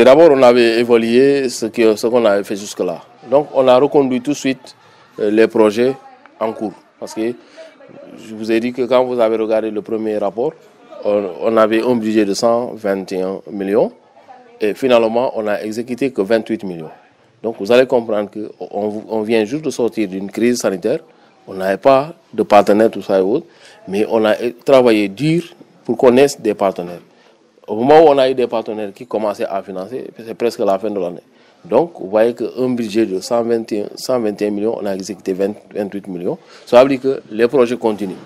D'abord, on avait évalué ce qu'on avait fait jusque-là. Donc, on a reconduit tout de suite les projets en cours. Parce que je vous ai dit que quand vous avez regardé le premier rapport, on avait un budget de 121 millions et finalement, on n'a exécuté que 28 millions. Donc, vous allez comprendre qu'on vient juste de sortir d'une crise sanitaire. On n'avait pas de partenaires, tout ça et autres, mais on a travaillé dur pour connaître des partenaires. Au moment où on a eu des partenaires qui commençaient à financer, c'est presque la fin de l'année. Donc, vous voyez qu'un budget de 121 millions, on a exécuté 28 millions. Ça veut dire que les projets continuent.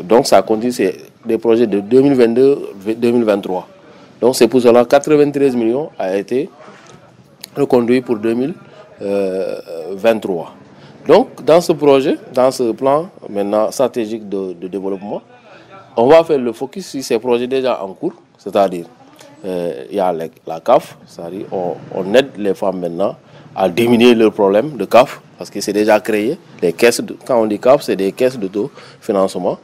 Donc, ça continue, c'est des projets de 2022-2023. Donc, c'est pour cela que 93 millions a été reconduit pour 2023. Donc, dans ce projet, dans ce plan maintenant stratégique de développement, on va faire le focus sur ces projets déjà en cours, c'est-à-dire il y a la CAF, c'est-à-dire on aide les femmes maintenant à diminuer leurs problèmes de CAF, parce que c'est déjà créé. Les caisses quand on dit CAF, c'est des caisses d'autofinancement,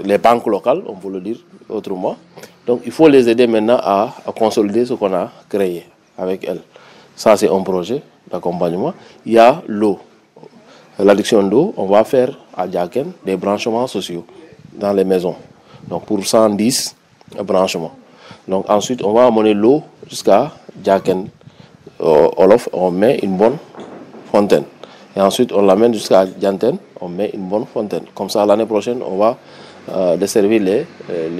les banques locales, on peut le dire autrement. Donc il faut les aider maintenant à consolider ce qu'on a créé avec elles. Ça, c'est un projet d'accompagnement. Il y a l'eau, l'adduction d'eau. On va faire à Diaken des branchements sociaux dans les maisons. Donc pour 110 branchements. Donc ensuite, on va amener l'eau jusqu'à Diaken. Olof, on met une bonne fontaine. Et ensuite, on l'amène jusqu'à Dianten, on met une bonne fontaine. Comme ça, l'année prochaine, on va desservir les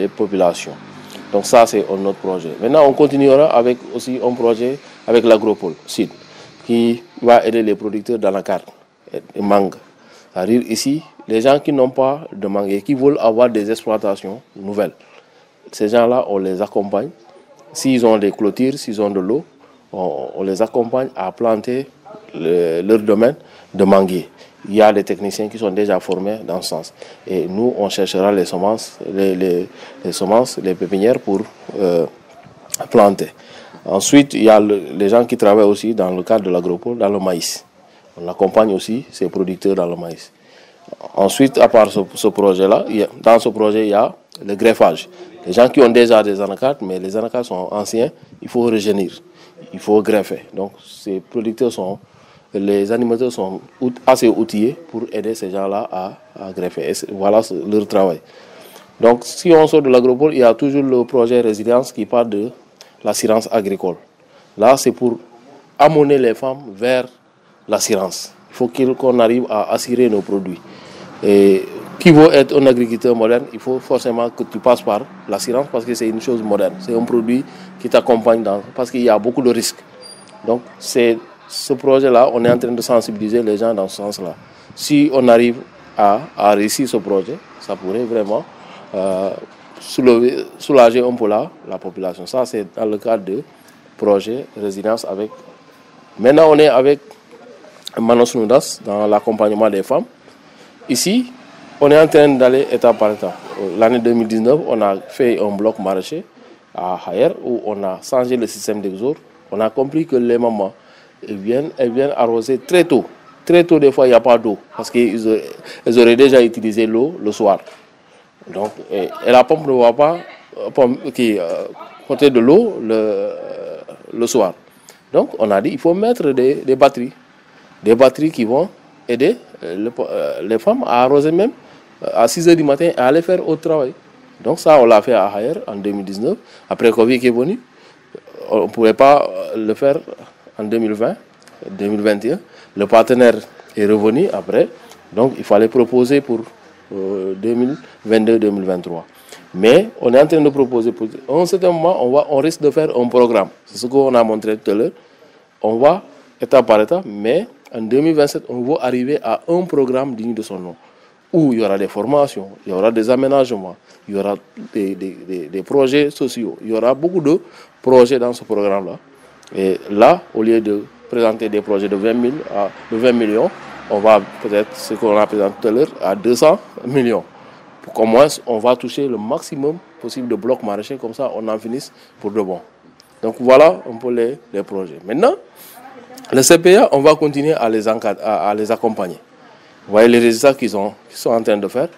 populations. Donc ça, c'est un autre projet. Maintenant, on continuera avec aussi un projet avec l'Agropole Sud, qui va aider les producteurs d'anacarde et mangue. C'est-à-dire ici, les gens qui n'ont pas de mangue et qui veulent avoir des exploitations nouvelles, ces gens-là, on les accompagne. S'ils ont des clôtures, s'ils ont de l'eau, on les accompagne à planter leur domaine de manguier. Il y a des techniciens qui sont déjà formés dans ce sens. Et nous, on cherchera les semences, les pépinières pour planter. Ensuite, il y a les gens qui travaillent aussi dans le cadre de l'agropole, dans le maïs. On accompagne aussi ces producteurs dans le maïs. Ensuite, à part ce projet-là, dans ce projet, il y a le greffage. Les gens qui ont déjà des anacardes, mais les anacardes sont anciens, il faut rejeunir, il faut greffer. Donc, ces producteurs les animateurs sont assez outillés pour aider ces gens-là à greffer. Et voilà leur travail. Donc, si on sort de l'agropole, il y a toujours le projet résilience qui parle de l'assurance agricole. Là, c'est pour amener les femmes vers l'assurance. Il faut qu'on arrive à assurer nos produits. Et qui veut être un agriculteur moderne, il faut forcément que tu passes par l'assurance parce que c'est une chose moderne. C'est un produit qui t'accompagne parce qu'il y a beaucoup de risques. Donc, ce projet-là, on est en train de sensibiliser les gens dans ce sens-là. Si on arrive à réussir ce projet, ça pourrait vraiment soulager un peu la population. Ça, c'est dans le cadre de projet résilience avec... Maintenant, on est avec Manos Noudas dans l'accompagnement des femmes. Ici, on est en train d'aller étape par étape. L'année 2019, on a fait un bloc maraîcher à Hayer où on a changé le système d'exode. On a compris que les mamans elles viennent arroser très tôt. Très tôt, des fois, il n'y a pas d'eau parce qu'elles auraient déjà utilisé l'eau le soir. Donc, et la pompe ne va pas porter de l'eau le soir. Donc, on a dit qu'il faut mettre des batteries. Des batteries qui vont aider les femmes à arroser même à 6 h du matin et à aller faire autre travail. Donc ça, on l'a fait à Hayer en 2019. Après Covid qui est venu, on ne pouvait pas le faire en 2020, 2021. Le partenaire est revenu après. Donc il fallait proposer pour 2022-2023. Mais on est en train de proposer pour un certain moment, on risque de faire un programme. C'est ce qu'on a montré tout à l'heure. On va étape par étape, mais en 2027, on va arriver à un programme digne de son nom, où il y aura des formations, il y aura des aménagements, il y aura des projets sociaux, il y aura beaucoup de projets dans ce programme-là. Et là, au lieu de présenter des projets de 20 millions, on va peut-être, ce qu'on a présenté tout à l'heure, à 200 millions. Pour qu'au moins, on va toucher le maximum possible de blocs maraîchers, comme ça, on en finisse pour de bon. Donc voilà un peu les projets. Maintenant, le CPA, on va continuer à les accompagner. Vous voyez les résultats qu'ils sont en train de faire.